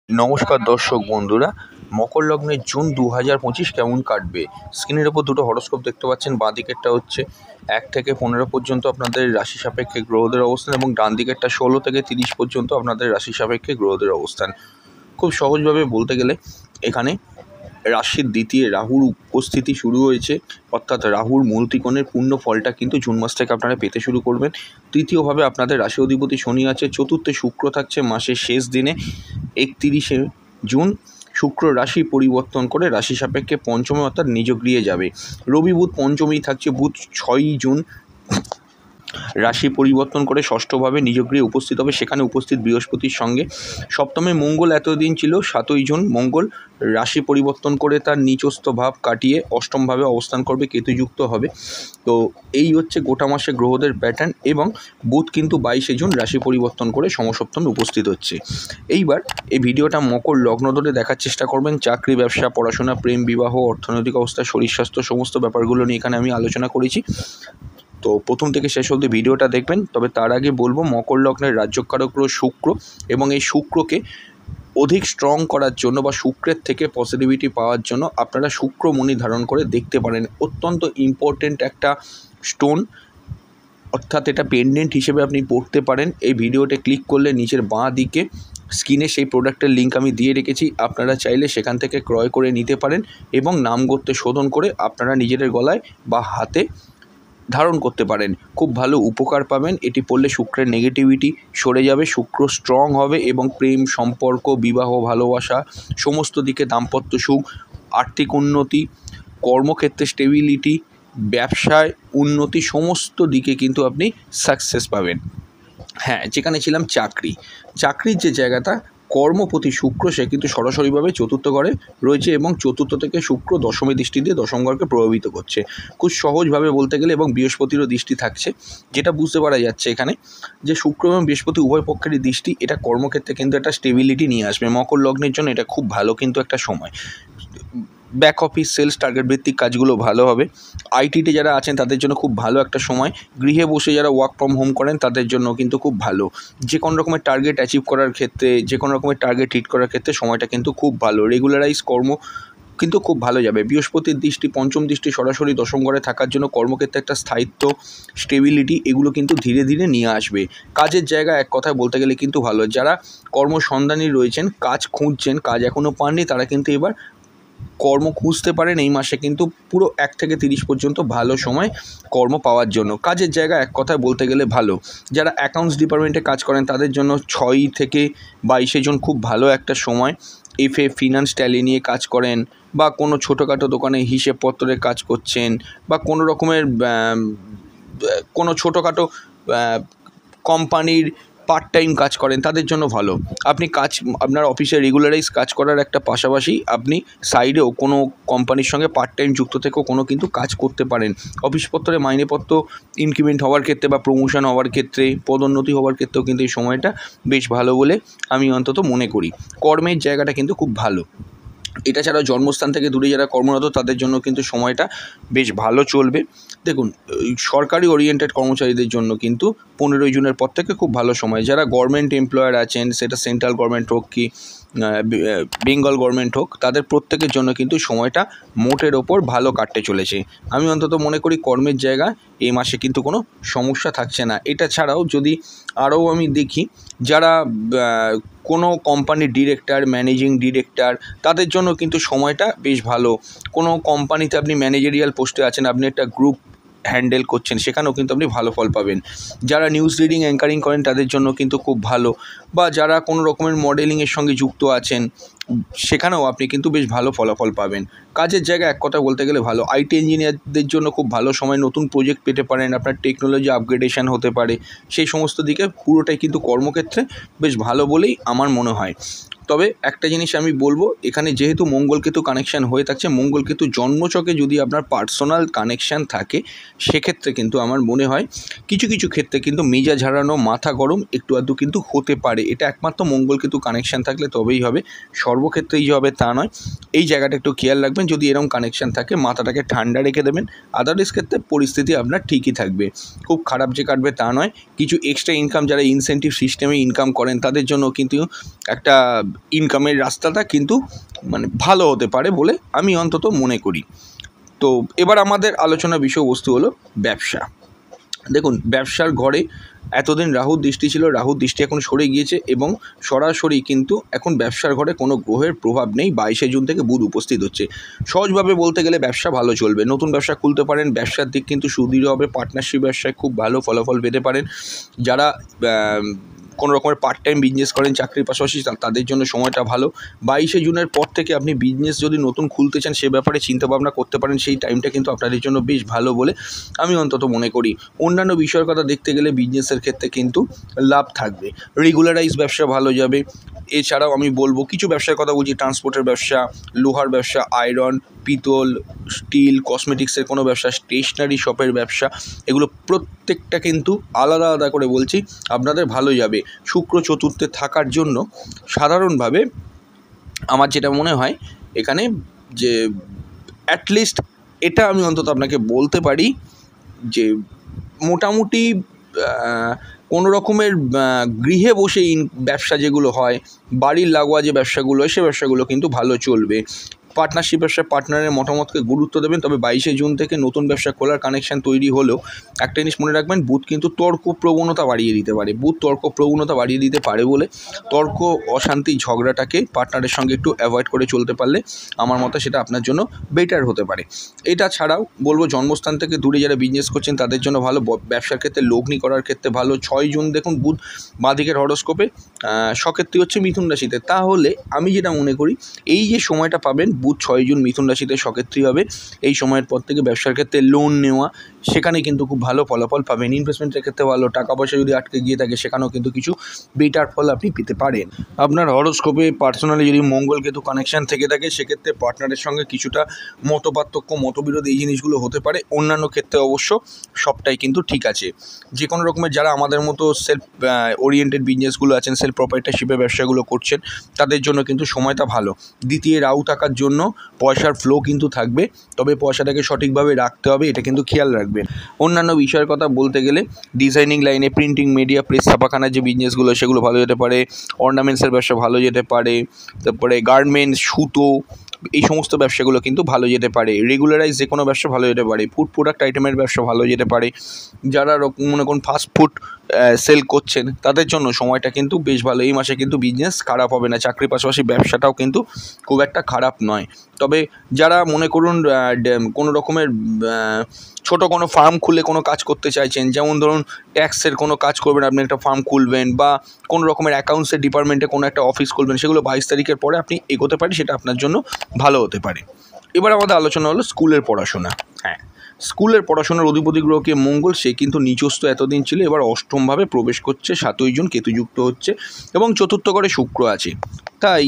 নমস্কার দর্শক বন্ধুরা, মকর লগ্নের জুন 2025 কেমন কাটবে? স্ক্রিনের ওপর দুটো হরোস্কোপ দেখতে পাচ্ছেন। বাঁ দিকেরটা হচ্ছে 1 থেকে 15 পর্যন্ত আপনাদের রাশি সাপেক্ষে গ্রহদের অবস্থান, এবং ডান দিকেরটা 16 থেকে 30 পর্যন্ত আপনাদের রাশি সাপেক্ষে গ্রহদের অবস্থান। খুব সহজভাবে বলতে গেলে এখানে রাশির দ্বিতীয় রাহুর উপস্থিতি শুরু হয়েছে, অর্থাৎ রাহুর মূল ত্রিকোণের পূর্ণ ফলটা কিন্তু জুন মাস থেকে আপনারা পেতে শুরু করবেন। তৃতীয়ভাবে আপনাদের রাশি অধিপতি শনি আছে, চতুর্থে শুক্র থাকছে মাসের শেষ দিনে 31শে জুন। শুক্র রাশি পরিবর্তন করে রাশি সাপেক্ষে পঞ্চমে অর্থাৎ নিজ গৃহে যাবে। রবি বুধ পঞ্চমেই থাকছে, বুধ 6ই জুন রাশি পরিবর্তন করে ষষ্ঠভাবে নিজ গৃহে উপস্থিত হবে, সেখানে উপস্থিত বৃহস্পতির সঙ্গে। সপ্তমে মঙ্গল এতদিন ছিল, 7ই জুন মঙ্গল রাশি পরিবর্তন করে তার নিচস্থ ভাব কাটিয়ে অষ্টমভাবে অবস্থান করবে, কেতুযুক্ত হবে। তো এই হচ্ছে গোটা মাসে গ্রহদের প্যাটার্ন, এবং বুধ কিন্তু 22শে জুন রাশি পরিবর্তন করে সমসপ্তমে উপস্থিত হচ্ছে। এইবার এই ভিডিওটা মকর লগ্ন ধরে দেখার চেষ্টা করবেন। চাকরি, ব্যবসা, পড়াশোনা, প্রেম, বিবাহ, অর্থনৈতিক অবস্থা, শরীর স্বাস্থ্য, সমস্ত ব্যাপারগুলো নিয়ে এখানে আমি আলোচনা করেছি। তো প্রথম থেকে শেষ অবধি ভিডিওটা দেখবেন। তবে তার আগে বলবো, মকর লগ্নের রাজ্যকারক গ্রহ শুক্র, এবং এই শুক্রকে অধিক স্ট্রং করার জন্য বা শুক্রের থেকে পজিটিভিটি পাওয়ার জন্য আপনারা শুক্রমণি ধারণ করে দেখতে পারেন। অত্যন্ত ইম্পর্টেন্ট একটা স্টোন, অর্থাৎ এটা পেন্ডেন্ট হিসেবে আপনি পড়তে পারেন। এই ভিডিওতে ক্লিক করলে নিচের বাঁ দিকে স্ক্রিনে সেই প্রোডাক্টের লিঙ্ক আমি দিয়ে রেখেছি, আপনারা চাইলে সেখান থেকে ক্রয় করে নিতে পারেন, এবং নাম গোত্রে শোধন করে আপনারা নিজেদের গলায় বা হাতে ধারণ করতে পারেন। খুব ভালো উপকার পাবেন। এটি পড়লে শুক্রের নেগেটিভিটি সরে যাবে, শুক্র স্ট্রং হবে, এবং প্রেম, সম্পর্ক, বিবাহ, ভালোবাসা, সমস্ত দিকে দাম্পত্য সুখ, আর্থিক উন্নতি, কর্মক্ষেত্রে স্টেবিলিটি, ব্যবসায় উন্নতি, সমস্ত দিকে কিন্তু আপনি সাকসেস পাবেন। হ্যাঁ, যেখানে ছিলাম চাকরির যে জায়গাটা, কর্মপতি শুক্র সে কিন্তু সরাসরিভাবে চতুর্থ ঘরে রয়েছে, এবং চতুর্থ থেকে শুক্র দশমী দৃষ্টি দিয়ে দশম ঘরকে প্রভাবিত করছে খুব সহজভাবে বলতে গেলে, এবং বৃহস্পতিরও দৃষ্টি থাকছে। যেটা বুঝতে পারা যাচ্ছে এখানে, যে শুক্র এবং বৃহস্পতি উভয় পক্ষেরই দৃষ্টি, এটা কর্মক্ষেত্রে কিন্তু একটা স্টেবিলিটি নিয়ে আসবে। মকর লগ্নের জন্য এটা খুব ভালো কিন্তু একটা সময়। ব্যাক অফিস, সেলস, টার্গেট ভিত্তিক কাজগুলো ভালো হবে। আইটিতে যারা আছেন তাদের জন্য খুব ভালো একটা সময়। গৃহে বসে যারা ওয়ার্ক ফ্রম হোম করেন তাদের জন্য কিন্তু খুব ভালো। যে কোনো রকমের টার্গেট অ্যাচিভ করার ক্ষেত্রে, যে কোনো রকমের টার্গেট হিট করার ক্ষেত্রে সময়টা কিন্তু খুব ভালো। রেগুলারাইজ কর্ম কিন্তু খুব ভালো যাবে। বৃহস্পতির দৃষ্টি, পঞ্চম দৃষ্টি সরাসরি দশম ঘরে থাকার জন্য কর্মক্ষেত্রে একটা স্থায়িত্ব, স্টেবিলিটি, এগুলো কিন্তু ধীরে ধীরে নিয়ে আসবে। কাজের জায়গা এক কথায় বলতে গেলে কিন্তু ভালো। যারা কর্মসন্ধানী রয়েছেন, কাজ খুঁজছেন, কাজ এখনও পাননি, তারা কিন্তু এবার কর্ম খুঁজতে পারেন। এই মাসে কিন্তু পুরো 1 থেকে 30 পর্যন্ত ভালো সময় কর্ম পাওয়ার জন্য। কাজের জায়গা এক কথায় বলতে গেলে ভালো। যারা অ্যাকাউন্টস ডিপার্টমেন্টে কাজ করেন তাদের জন্য 6 থেকে 22শে জুন খুব ভালো একটা সময়। এফএ, ফিনান্স, ট্যালি নিয়ে কাজ করেন, বা কোনো ছোটোখাটো দোকানে হিসেবপত্রের কাজ করছেন, বা কোনো রকমের কোনো ছোটোখাটো কোম্পানির পার্ট টাইম কাজ করেন, তাদের জন্য ভালো। আপনি আপনার অফিসে রেগুলারাইজ কাজ করার একটা পাশাপাশি আপনি সাইডেও কোনো কোম্পানির সঙ্গে পার্ট টাইম যুক্ত থেকেও কোনো কিন্তু কাজ করতে পারেন। অফিসপত্রে মাইনেপত্র ইনক্রিমেন্ট হওয়ার ক্ষেত্রে, বা প্রমোশন হওয়ার ক্ষেত্রে, পদোন্নতি হওয়ার ক্ষেত্রেও কিন্তু এই সময়টা বেশ ভালো বলে আমি অন্তত মনে করি। কর্মের জায়গাটা কিন্তু খুব ভালো। এটা ছাড়াও জন্মস্থান থেকে দূরে যারা কর্মরত তাদের জন্য কিন্তু সময়টা বেশ ভালো চলবে। দেখুন, সরকারি ওরিয়েন্টেড কর্মচারীদের জন্য কিন্তু 15ই জুনের পর থেকে খুব ভালো সময়। যারা গভর্নমেন্ট এমপ্লয়ার আছেন, সেটা সেন্ট্রাল গভর্নমেন্ট হোক কি বেঙ্গল গভর্নমেন্ট হোক, তাদের প্রত্যেকের জন্য কিন্তু সময়টা মোটের ওপর ভালো কাটতে চলেছে। আমি অন্তত মনে করি কর্মের জায়গা এই মাসে কিন্তু কোনো সমস্যা থাকছে না। এটা ছাড়াও যদি আরও আমি দেখি, যারা কোনো কোম্পানির ডিরেক্টর, ম্যানেজিং ডিরেক্টর, তাদের জন্য কিন্তু সময়টা বেশ ভালো। কোনো কোম্পানিতে আপনি ম্যানেজেরিয়াল পোস্টে আছেন, আপনি একটা গ্রুপ হ্যান্ডেল করছেন, সেখানেও কিন্তু আপনি ভালো ফল পাবেন। যারা নিউজ রিডিং, অ্যাঙ্কারিং করেন তাদের জন্য কিন্তু খুব ভালো, বা যারা কোনো রকমের মডেলিংয়ের সঙ্গে যুক্ত আছেন, সেখানেও আপনি কিন্তু বেশ ভালো ফলাফল পাবেন। কাজের জায়গা এক কথা বলতে গেলে ভালো। আইটি ইঞ্জিনিয়ারদের জন্য খুব ভালো সময়। নতুন প্রজেক্ট পেতে পারেন, আপনার টেকনোলজি আপগ্রেডেশন হতে পারে, সেই সমস্ত দিকে পুরোটাই কিন্তু কর্মক্ষেত্রে বেশ ভালো বলেই আমার মনে হয়। তবে একটা জিনিস আমি বলবো, এখানে যেহেতু মঙ্গলকেতু কানেকশান হয়ে থাকছে, মঙ্গলকেতু জন্মছকে যদি আপনার পার্সোনাল কানেকশান থাকে, সেক্ষেত্রে কিন্তু আমার মনে হয় কিছু কিছু ক্ষেত্রে কিন্তু মেজাজ হারানো, মাথা গরম একটু আধটু কিন্তু হতে পারে। এটা একমাত্র মঙ্গলকেতু কানেকশান থাকলে তবেই হবে, সর্বক্ষেত্রেই যে হবে তা নয়। এই জায়গাটা একটু খেয়াল রাখবেন। যদি এরকম কানেকশান থাকে, মাথাটাকে ঠান্ডা রেখে দেবেন। আদারওয়াইজ ক্ষেত্রে পরিস্থিতি আপনার ঠিকই থাকবে, খুব খারাপ যে কাটবে তা নয়। কিছু এক্সট্রা ইনকাম, যারা ইনসেন্টিভ সিস্টেমে ইনকাম করেন, তাদের জন্য কিন্তু একটা ইনকামের রাস্তাটা কিন্তু মানে ভালো হতে পারে বলে আমি অন্তত মনে করি। তো এবার আমাদের আলোচনার বিষয়বস্তু হলো ব্যবসা। দেখুন, ব্যবসার ঘরে এতদিন রাহুর দৃষ্টি ছিল, রাহুর দৃষ্টি এখন সরে গিয়েছে এবং সরাসরি কিন্তু এখন ব্যবসার ঘরে কোনো গ্রহের প্রভাব নেই। 22শে জুন থেকে বুধ উপস্থিত হচ্ছে। সহজভাবে বলতে গেলে ব্যবসা ভালো চলবে, নতুন ব্যবসা খুলতে পারেন, ব্যবসার দিক কিন্তু সুদৃঢ় হবে, পার্টনারশিপ ব্যবসায় খুব ভালো ফলাফল পেতে পারেন। যারা কোনো রকমের পার্ট টাইম বিজনেস করেন চাকরির পাশাপাশি, তাদের জন্য সময়টা ভালো। 22শে জুনের পর থেকে আপনি বিজনেস যদি নতুন খুলতে চান সে ব্যাপারে চিন্তাভাবনা করতে পারেন, সেই টাইমটা কিন্তু আপনাদের জন্য বেশ ভালো বলে আমি অন্তত মনে করি। অন্যান্য বিষয়ের কথা দেখতে গেলে বিজনেসের ক্ষেত্রে কিন্তু লাভ থাকবে, রেগুলারাইজ ব্যবসা ভালো যাবে। এছাড়াও আমি বলবো কিছু ব্যবসার কথা বলছি, ট্রান্সপোর্টের ব্যবসা, লোহার ব্যবসা, আয়রন, পিতল, স্টিল, কসমেটিক্সের কোনো ব্যবসা, স্টেশনারি শপের ব্যবসা, এগুলো প্রত্যেকটা কিন্তু আলাদা আলাদা করে বলছি আপনাদের ভালো যাবে। শুক্র চতুর্থে থাকার জন্য সাধারণভাবে আমার যেটা মনে হয় এখানে যে অ্যাটলিস্ট এটা আমি অন্তত আপনাকে বলতে পারি যে মোটামুটি কোনো রকমের গৃহে বসে ব্যবসা যেগুলো হয়, বাড়ির লাগোয়া যে ব্যবসাগুলো হয়, সে ব্যবসাগুলো কিন্তু ভালো চলবে। পার্টনারশিপ ব্যবসা পার্টনারের মতামতকে গুরুত্ব দেবেন। তবে 22শে জুন থেকে নতুন ব্যবসা খোলার কানেকশান তৈরি হলেও একটা জিনিস মনে রাখবেন, বুধ কিন্তু তর্ক প্রবণতা বাড়িয়ে দিতে পারে। বুধ তর্ক প্রবণতা বাড়িয়ে দিতে পারে বলে তর্ক, অশান্তি, ঝগড়াটাকে পার্টনারের সঙ্গে একটু অ্যাভয়েড করে চলতে পারলে আমার মতে সেটা আপনার জন্য বেটার হতে পারে। এটা ছাড়াও বলবো জন্মস্থান থেকে দূরে যারা বিজনেস করছেন তাদের জন্য ভালো, ব্যবসার ক্ষেত্রে লগ্নি করার ক্ষেত্রে ভালো। 6 জুন দেখুন বুধ বাঁদিকের হরোস্কোপে সক্ষেত্রী হচ্ছে মিথুন রাশিতে। তাহলে আমি যেটা মনে করি এই যে সময়টা পাবেন, বুধ 6 জুন মিথুন রাশিতে সক্ষেত্রী হবে, এই সময়ের পর থেকে ব্যবসার ক্ষেত্রে লোন নেওয়া, সেখানে কিন্তু খুব ভালো ফলাফল পাবেন। ইনভেস্টমেন্টের ক্ষেত্রে ভালো, টাকা পয়সা যদি আটকে গিয়ে থাকে সেখানেও কিন্তু কিছু বেটার ফল আপনি পেতে পারেন। আপনার হরোস্কোপে পার্সোনালি যদি মঙ্গল কেতু কানেকশান থেকে থাকে সেক্ষেত্রে পার্টনারের সঙ্গে কিছুটা মতপার্থক্য, মতবিরোধ এই জিনিসগুলো হতে পারে। অন্যান্য ক্ষেত্রে অবশ্য সবটাই কিন্তু ঠিক আছে। যে কোনো রকমের যারা আমাদের মতো সেলফ ওরিয়েন্টেড বিজনেসগুলো আছেন, সেলফ প্রপার্টারশিপের ব্যবসাগুলো করছেন, তাদের জন্য কিন্তু সময়টা ভালো। দ্বিতীয় রাহু থাকার জন্য পয়সার ফ্লো কিন্তু থাকবে, তবে পয়সাটাকে সঠিকভাবে রাখতে হবে, এটা কিন্তু খেয়াল রাখবেন। অন্যান্য বিষয়ের কথা বলতে গেলে ডিজাইনিং লাইনে, প্রিন্টিং মিডিয়া, প্রেস ছাপাখানার যে বিজনেসগুলো সেগুলো ভালো যেতে পারে, অর্নামেন্টসের ব্যবসা ভালো যেতে পারে, তারপরে গার্মেন্টস, সুতো, এই সমস্ত ব্যবসাগুলো কিন্তু ভালো যেতে পারে। রেগুলারাইজ যে কোনো ব্যবসা ভালো যেতে পারে। ফুড প্রোডাক্ট আইটেমের ব্যবসা ভালো যেতে পারে। যারা মনে করুন ফাস্টফুড সেল করছেন তাদের জন্য সময়টা কিন্তু বেশ ভালো। এই মাসে কিন্তু বিজনেস খারাপ হবে না, চাকরির পাশাপাশি ব্যবসাটাও কিন্তু খুব একটা খারাপ নয়। তবে যারা মনে করুন কোনো রকমের ছোটো কোনো ফার্ম খুলে কোনো কাজ করতে চাইছেন, যেমন ধরুন ট্যাক্সের কোনো কাজ করবেন, আপনি একটা ফার্ম খুলবেন, বা কোনো রকমের অ্যাকাউন্টসের ডিপার্টমেন্টে কোনো একটা অফিস খুলবেন, সেগুলো 22 তারিখের পরে আপনি এগোতে পারেন, সেটা আপনার জন্য ভালো হতে পারে। এবার আমাদের আলোচনা হলো স্কুলের পড়াশোনা। হ্যাঁ, স্কুলের পড়াশোনার অধিপতি গ্রহকে মঙ্গল, সে কিন্তু নিচস্থ এতদিন ছিল, এবার অষ্টমভাবে প্রবেশ করছে, 7ই জুন কেতুযুক্ত হচ্ছে এবং চতুর্থ ঘরে শুক্র আছে। তাই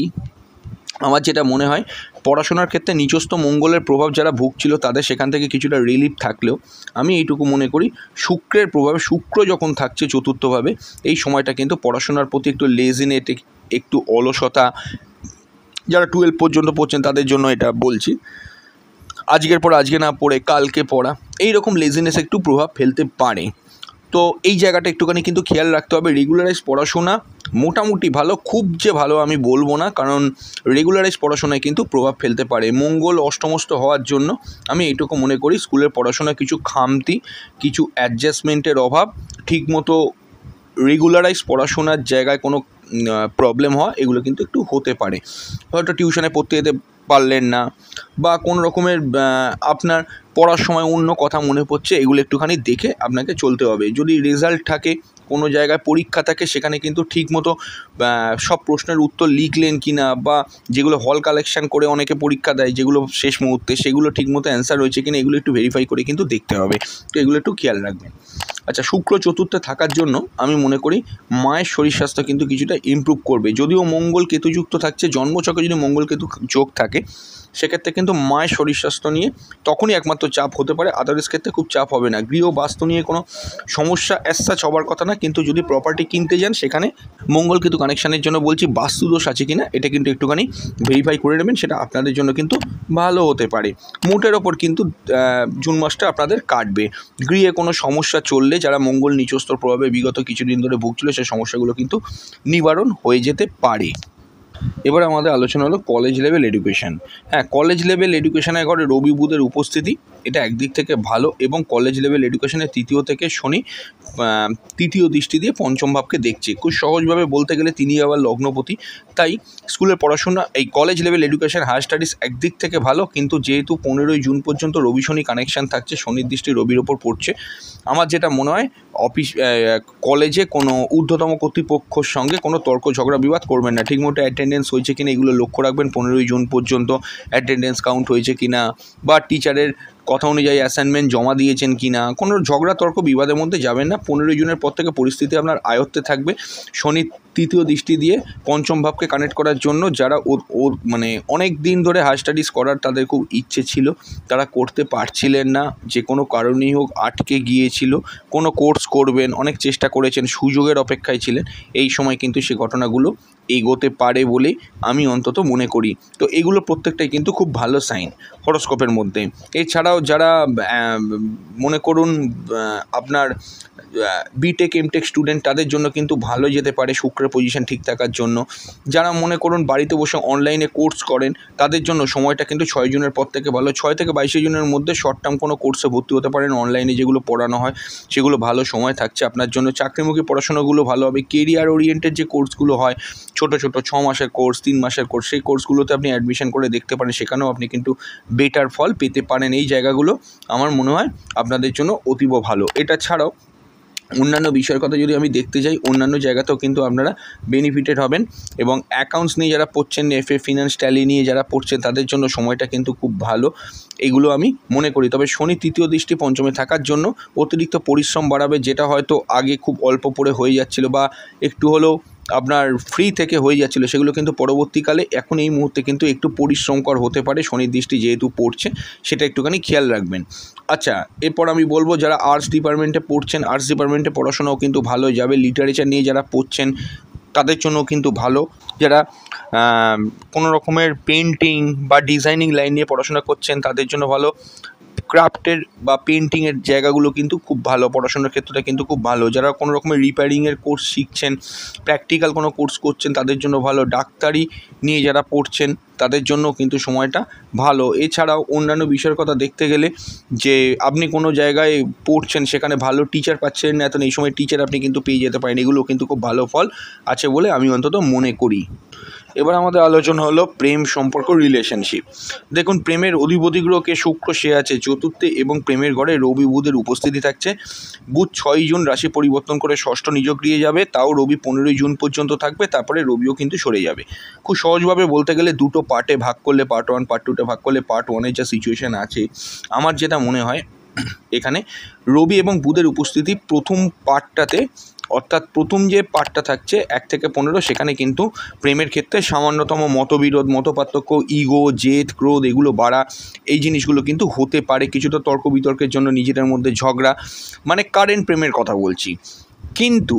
আমার যেটা মনে হয় পড়াশোনার ক্ষেত্রে নিচস্থ মঙ্গলের প্রভাব যারা ভুগছিল তাদের সেখান থেকে কিছুটা রিলিফ থাকলেও আমি এইটুকু মনে করি শুক্রের প্রভাবে, শুক্র যখন থাকছে চতুর্থভাবে, এই সময়টা কিন্তু পড়াশোনার প্রতি একটু লেজিনেস, একটু অলসতা, যারা 12 পর্যন্ত পড়ছেন তাদের জন্য এটা বলছি, আজকের পর আজকে না পড়ে কালকে পড়া, এইরকম লেজিনেস একটু প্রভাব ফেলতে পারে। তো এই জায়গাটা একটুখানি কিন্তু খেয়াল রাখতে হবে। রেগুলারাইজ পড়াশোনা মোটামুটি ভালো, খুব যে ভালো আমি বলবো না, কারণ রেগুলারাইজ পড়াশোনায় কিন্তু প্রভাব ফেলতে পারে। মঙ্গল অষ্টমস্ত হওয়ার জন্য আমি এইটুকু মনে করি স্কুলের পড়াশোনায় কিছু খামতি, কিছু অ্যাডজাস্টমেন্টের অভাব, ঠিকমতো রেগুলারাইজ পড়াশোনার জায়গায় কোনো প্রবলেম হওয়া, এগুলো কিন্তু একটু হতে পারে। হয়তো টিউশনে পড়তে যেতে পারলেন না, বা কোনো রকমের আপনার পড়ার সময় অন্য কথা মনে পড়ছে, এগুলো একটুখানি দেখে আপনাকে চলতে হবে। যদি রেজাল্ট থাকে, কোনো জায়গায় পরীক্ষা থাকে, সেখানে কিন্তু ঠিকমতো সব প্রশ্নের উত্তর লিখলেন কি না, বা যেগুলো হল কালেকশান করে অনেকে পরীক্ষা দেয় যেগুলো শেষ মুহূর্তে, সেগুলো ঠিকমতো অ্যান্সার হয়েছে কিনা এগুলো একটু ভেরিফাই করে কিন্তু দেখতে হবে। তো এগুলো একটু খেয়াল রাখবেন। আচ্ছা, শুক্র চতুর্থে থাকার জন্য আমি মনে করি মায়ের শরীর স্বাস্থ্য কিন্তু কিছুটা ইমপ্রুভ করবে। যদিও মঙ্গল কেতুযুক্ত থাকছে, জন্মচক্রে যদি মঙ্গল কেতু যোগ থাকে সেক্ষেত্রে কিন্তু মায়ের শরীর স্বাস্থ্য নিয়ে তখনই একমাত্র চাপ হতে পারে, আদার্স ক্ষেত্রে খুব চাপ হবে না। গৃহ বাস্তু নিয়ে কোনো সমস্যা অ্যাজ হবার কথা না, কিন্তু যদি প্রপার্টি কিনতে যান সেখানে মঙ্গল কেতু কানেকশানের জন্য বলছি বাস্তুদোষ আছে কিনা এটা কিন্তু একটুখানি ভেরিফাই করে নেবেন, সেটা আপনাদের জন্য কিন্তু ভালো হতে পারে। মোটের ওপর কিন্তু জুন মাসটা আপনাদের কাটবে। গৃহে কোনো সমস্যা চললে, যারা মঙ্গল নিচস্তর প্রভাবে বিগত কিছুদিন ধরে ভুগছিল, সেই সমস্যাগুলো কিন্তু নিবারণ হয়ে যেতে পারে। এবার আমাদের আলোচনা হলো কলেজ লেভেল এডুকেশন। হ্যাঁ, কলেজ লেভেল এডুকেশনের ঘরে রবি বুধের উপস্থিতি এটা একদিক থেকে ভালো, এবং কলেজ লেভেল এডুকেশনের তৃতীয় থেকে শনি তৃতীয় দৃষ্টি দিয়ে পঞ্চম ভাবকে দেখছে। খুব সহজভাবে বলতে গেলে তিনি আবার লগ্নপতি, তাই স্কুলের পড়াশোনা এই college level education higher studies একদিক থেকে ভালো, কিন্তু যেহেতু 15ই জুন পর্যন্ত রবি শনি কানেকশান থাকছে, শনির দৃষ্টি রবির ওপর পড়ছে, আমার যেটা মনে হয় কলেজে কোনো ঊর্ধ্বতম কর্তৃপক্ষর সঙ্গে কোনো তর্ক ঝগড়া বিবাদ করবেন না। ঠিকমতো অ্যাটেন্ডেন্স হয়েছে কিনা এগুলো লক্ষ্য রাখবেন। 15ই জুন পর্যন্ত অ্যাটেন্ডেন্স কাউন্ট হয়েছে কিনা, বা টিচারের কথা অনুযায়ী অ্যাসাইনমেন্ট জমা দিয়েছেন কিনা, কোনো ঝগড়া তর্ক বিবাদের মধ্যে যাবেন না। 15ই জুনের পর থেকে পরিস্থিতি আপনার আয়ত্তে থাকবে। শনি তৃতীয় দৃষ্টি দিয়ে পঞ্চম ভাবকে কানেক্ট করার জন্য যারা মানে অনেক দিন ধরে হায়ার স্টাডিজ করার তাদের খুব ইচ্ছে ছিল, তারা করতে পারছিলেন না, যে কোনো কারণেই হোক আটকে গিয়েছিল, কোনো কোর্স করবেন অনেক চেষ্টা করেছেন, সুযোগের অপেক্ষায় ছিলেন, এই সময় কিন্তু সে ঘটনাগুলো এগোতে পারে বলে আমি অন্তত মনে করি। তো এগুলো প্রত্যেকটাই কিন্তু খুব ভালো সাইন হরোস্কোপের মধ্যে। এছাড়াও যারা মনে করুন আপনার বিটেক এমটেক স্টুডেন্ট, তাদের জন্য কিন্তু ভালো যেতে পারে শুক্রের পজিশন ঠিক থাকার জন্য। যারা মনে করুন বাড়িতে বসে অনলাইনে কোর্স করেন, তাদের জন্য সময়টা কিন্তু 6 জুনের পর থেকে ভালো। 6 থেকে 22 জুনের মধ্যে শর্ট টার্ম কোনো কোর্সে ভর্তি হতে পারেন, অনলাইনে যেগুলো পড়ানো হয় সেগুলো ভালো সময় থাকছে আপনার জন্য। চাকরিমুখী পড়াশোনাগুলো ভালো হবে। কেরিয়ার ওরিয়েন্টেড যে কোর্সগুলো হয়, ছোট ছোট 6 মাসের কোর্স, 3 মাসের কোর্স, সেই কোর্সগুলোতে আপনি অ্যাডমিশন করে দেখতে পারেন, সেখানেও আপনি কিন্তু বেটার ফল পেতে পারেন। এই জায়গাগুলো আমার মনে হয় আপনাদের জন্য অতীব ভালো। এটা ছাড়াও অন্যান্য বিষয়ের কথা যদি আমি দেখতে যাই, অন্যান্য জায়গাতেও কিন্তু আপনারা বেনিফিটেড হবেন। এবং অ্যাকাউন্টস নিয়ে যারা পড়ছেন, এফএ ফিনান্স ট্যালি নিয়ে যারা পড়ছেন, তাদের জন্য সময়টা কিন্তু খুব ভালো, এগুলো আমি মনে করি। তবে শনি তৃতীয় দৃষ্টি পঞ্চমে থাকার জন্য অতিরিক্ত পরিশ্রম বাড়াবে, যেটা হয়তো আগে খুব অল্প পড়ে হয়ে যাচ্ছিল বা একটু হলেও আপনার ফ্রি থেকে হয়ে যাচ্ছিলো, সেগুলো কিন্তু পরবর্তীকালে এখন এই মুহূর্তে কিন্তু একটু পরিশ্রমকর হতে পারে। শনির দৃষ্টি যেহেতু পড়ছে, সেটা একটুখানি খেয়াল রাখবেন। আচ্ছা, এরপর আমি বলবো যারা আর্টস ডিপার্টমেন্টে পড়ছেন, আর্টস ডিপার্টমেন্টে পড়াশোনাও কিন্তু ভালো যাবে। লিটারেচার নিয়ে যারা পড়ছেন তাদের জন্য কিন্তু ভালো। যারা কোনো রকমের পেন্টিং বা ডিজাইনিং লাইন নিয়ে পড়াশোনা করছেন, তাদের জন্য ভালো। ক্রাফটের বা পেন্টিংয়ের জায়গাগুলো কিন্তু খুব ভালো, পড়াশোনার ক্ষেত্রটা কিন্তু খুব ভালো। যারা কোনো রকমের রিপেয়ারিংয়ের কোর্স শিখছেন, প্র্যাকটিক্যাল কোনো কোর্স করছেন, তাদের জন্য ভালো। ডাক্তারি নিয়ে যারা পড়ছেন, তাদের জন্য কিন্তু সময়টা ভালো। এছাড়াও অন্যান্য বিষয়ের কথা দেখতে গেলে, যে আপনি কোনো জায়গায় পড়ছেন, সেখানে ভালো টিচার পাচ্ছেন না, তো এই সময় টিচার আপনি কিন্তু পেয়ে যেতে পারেন। এগুলো কিন্তু খুব ভালো ফল আছে বলে আমি অন্তত মনে করি। এবার আমাদের আলোচনা হলো প্রেম সম্পর্ক, রিলেশনশিপ। দেখুন, প্রেমের অধিপতি গ্রহকে শুক্র, সে আছে চতুর্থে, এবং প্রেমের ঘরে রবি বুধের উপস্থিতি থাকছে। বুধ 6 জুন রাশি পরিবর্তন করে ষষ্ঠ নিজগৃহে যাবে, তাও রবি 15ই জুন পর্যন্ত থাকবে, তারপরে রবিও কিন্তু সরে যাবে। খুব সহজভাবে বলতে গেলে দুটো পার্টে ভাগ করলে, পার্ট 1 পার্ট 2তে ভাগ করলে, পার্ট 1-এর যা সিচুয়েশান আছে, আমার যেটা মনে হয় এখানে রবি এবং বুধের উপস্থিতি প্রথম পার্টটাতে, অর্থাৎ প্রথম যে পার্টটা থাকছে 1 থেকে 15, সেখানে কিন্তু প্রেমের ক্ষেত্রে সামান্যতম মতবিরোধ, মতপার্থক্য, ইগো, জেদ, ক্রোধ এগুলো বাড়া, এই জিনিসগুলো কিন্তু হতে পারে। কিছুটা তর্ক বিতর্কের জন্য নিজেদের মধ্যে ঝগড়া, মানে কারেন্ট প্রেমের কথা বলছি। কিন্তু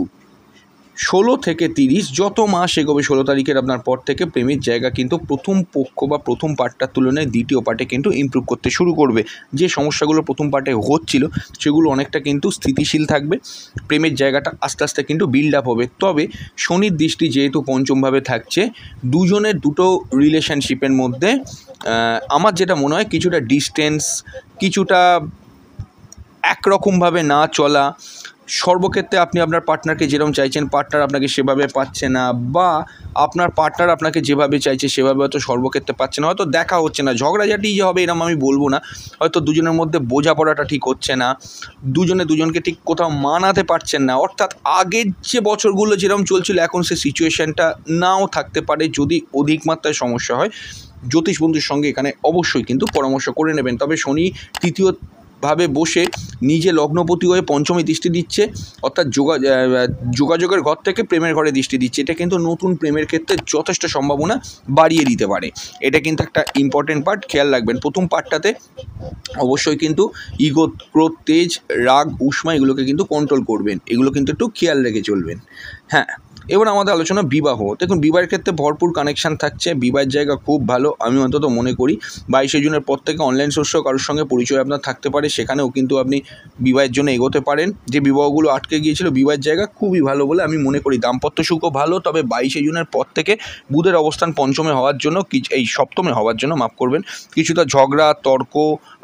16 থেকে 30 যত মাস এগোবে, 16 তারিখের আপনার পর থেকে প্রেমের জায়গা কিন্তু প্রথম পক্ষ বা প্রথম পার্টটার তুলনায় দ্বিতীয় পার্টে কিন্তু ইমপ্রুভ করতে শুরু করবে। যে সমস্যাগুলো প্রথম পার্টে হচ্ছিল, সেগুলো অনেকটা কিন্তু স্থিতিশীল থাকবে। প্রেমের জায়গাটা আস্তে আস্তে কিন্তু বিল্ড আপ হবে। তবে শনির দৃষ্টি যেহেতু পঞ্চমভাবে থাকছে, দুজনের দুটো রিলেশনশিপের মধ্যে আমার যেটা মনে হয় কিছুটা ডিস্টেন্স, কিছুটা একরকমভাবে না চলা, সর্বক্ষেত্রে আপনি আপনার পার্টনারকে যেরকম চাইছেন, পার্টনার আপনাকে সেভাবে পাচ্ছে না, বা আপনার পার্টনার আপনাকে যেভাবে চাইছে সেভাবে হয়তো সর্বক্ষেত্রে পাচ্ছে না, হয়তো দেখা হচ্ছে না। ঝগড়াঝাটি যে হবে এরকম আমি বলবো না, হয়তো দুজনের মধ্যে বোঝাপড়াটা ঠিক হচ্ছে না, দুজনে দুজনকে ঠিক কোথাও মানাতে পারছেন না। অর্থাৎ আগের যে বছরগুলো যেরকম চলছিল, এখন সে সিচুয়েশানটা নাও থাকতে পারে। যদি অধিক মাত্রায় সমস্যা হয়, জ্যোতিষ বন্ধুর সঙ্গে এখানে অবশ্যই কিন্তু পরামর্শ করে নেবেন। তবে শনি তৃতীয়ভাবে বসে নিজে লগ্নপতি হয়ে পঞ্চমী দৃষ্টি দিচ্ছে, অর্থাৎ যোগাযোগের ঘর থেকে প্রেমের ঘরে দৃষ্টি দিচ্ছে। এটা কিন্তু নতুন প্রেমের ক্ষেত্রে যথেষ্ট সম্ভাবনা বাড়িয়ে দিতে পারে। এটা কিন্তু একটা ইম্পর্টেন্ট পার্ট, খেয়াল রাখবেন। প্রথম পার্টটাতে অবশ্যই কিন্তু ইগো, ক্রোধ, তেজ, রাগ, উষ্মা এগুলোকে কিন্তু কন্ট্রোল করবেন, এগুলো কিন্তু একটু খেয়াল রেখে চলবেন। হ্যাঁ, এবার আমাদের আলোচনা বিবাহ। দেখুন, বিবাহের ক্ষেত্রে ভরপুর কানেকশান থাকছে, বিবাহের জায়গা খুব ভালো আমি অন্তত মনে করি। 22শে জুনের পর থেকে অনলাইন সোর্সেও কারোর সঙ্গে পরিচয় আপনার থাকতে পারে, সেখানেও কিন্তু আপনি বিবাহের জন্য এগোতে পারেন। যে বিবাহগুলো আটকে গিয়েছিল, বিবাহের জায়গা খুবই ভালো বলে আমি মনে করি। দাম্পত্য সুখও ভালো, তবে 22শে জুনের পর থেকে বুধের অবস্থান পঞ্চমে হওয়ার জন্য এই সপ্তমে হওয়ার জন্য মাফ করবেন, কিছুটা ঝগড়া, তর্ক,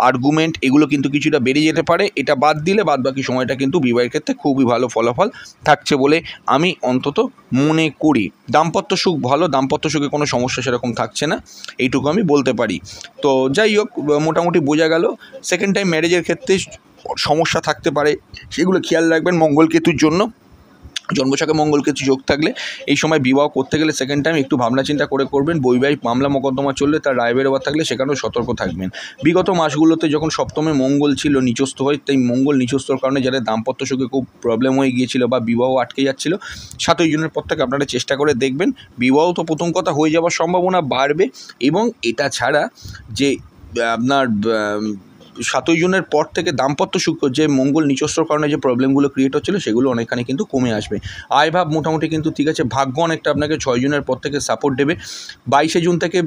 আর্গুমেন্ট এগুলো কিন্তু কিছুটা বেড়ে যেতে পারে। এটা বাদ দিলে বাদবাকি সময়টা কিন্তু বিবাহের ক্ষেত্রে খুবই ভালো ফলাফল থাকছে বলে আমি অন্তত মনে করি। দাম্পত্য সুখ ভালো, দাম্পত্য সুখে কোনো সমস্যা সেরকম থাকছে না, এইটুকু আমি বলতে পারি। তো যাই হোক, মোটামুটি বোঝা গেল। সেকেন্ড টাইম ম্যারেজের ক্ষেত্রে সমস্যা থাকতে পারে, সেগুলো খেয়াল রাখবেন। মঙ্গলকেতুর জন্য জন্মছকে মঙ্গলকেতু যোগ থাকলে এই সময় বিবাহ করতে গেলে সেকেন্ড টাইম একটু ভাবনা চিন্তা করে করবেন। বৈবাহিক মামলা মোকদ্দমা চললে তার রায় বেরোবার থাকলে সেখানেও সতর্ক থাকবেন। বিগত মাসগুলোতে যখন সপ্তমে মঙ্গল ছিল নিচস্থ হয়, তাই মঙ্গল নিচস্থর কারণে যাদের দাম্পত্য সুখে খুব প্রবলেম হয়ে গিয়েছিল বা বিবাহ আটকে যাচ্ছিল, 7ই জুনের পর থেকে আপনারা চেষ্টা করে দেখবেন। বিবাহ তো প্রথম কথা হয়ে যাওয়ার সম্ভাবনা বাড়বে, এবং এটা ছাড়া যে আপনার 7ই জুনের পর থেকে দাম্পত্য সুখ, যে মঙ্গল নিচস্থর কারণে যে প্রবলেমগুলো ক্রিয়েট হচ্ছিলো সেগুলো অনেকখানি কিন্তু কমে আসবে। আয়ভাব মোটামুটি কিন্তু ঠিক আছে। ভাগ্য অনেকটা আপনাকে 6 জুনের পর থেকে সাপোর্ট দেবে। 22শে জুন থেকে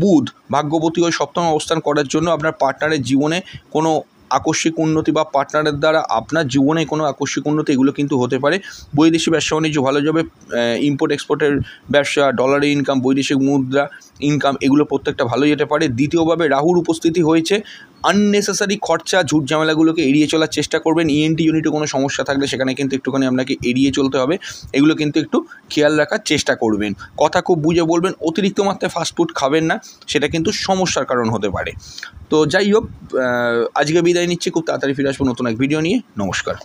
বুধ ভাগ্যবতী হয়ে সপ্তম অবস্থান করার জন্য আপনার পার্টনারের জীবনে কোনো আকস্মিক উন্নতি বা পার্টনারের দ্বারা আপনার জীবনে কোনো আকস্মিক উন্নতি এগুলো কিন্তু হতে পারে। বৈদেশিক ব্যবসা বাণিজ্য ভালো যাবে। ইম্পোর্ট এক্সপোর্টের ব্যবসা, ডলারের ইনকাম, বৈদেশিক মুদ্রা ইনকাম এগুলো প্রত্যেকটা ভালো যেতে পারে। দ্বিতীয়ভাবে রাহুর উপস্থিতি হয়েছে, আননেসেসারি খরচা ঝুট ঝামেলাগুলোকে এড়িয়ে চলার চেষ্টা করবেন। ইএনটি ইউনিটে কোনো সমস্যা থাকলে সেখানে কিন্তু একটুখানি আপনাকে এড়িয়ে চলতে হবে, এগুলো কিন্তু একটু খেয়াল রাখার চেষ্টা করবেন। কথা খুব বুঝে বলবেন, অতিরিক্ত মাত্রায় ফাস্টফুড খাবেন না, সেটা কিন্তু সমস্যার কারণ হতে পারে। তো যাই হোক, আজকে বিদায় নিচ্ছি, খুব তাড়াতাড়ি ফিরে আসবো নতুন এক ভিডিও নিয়ে। নমস্কার।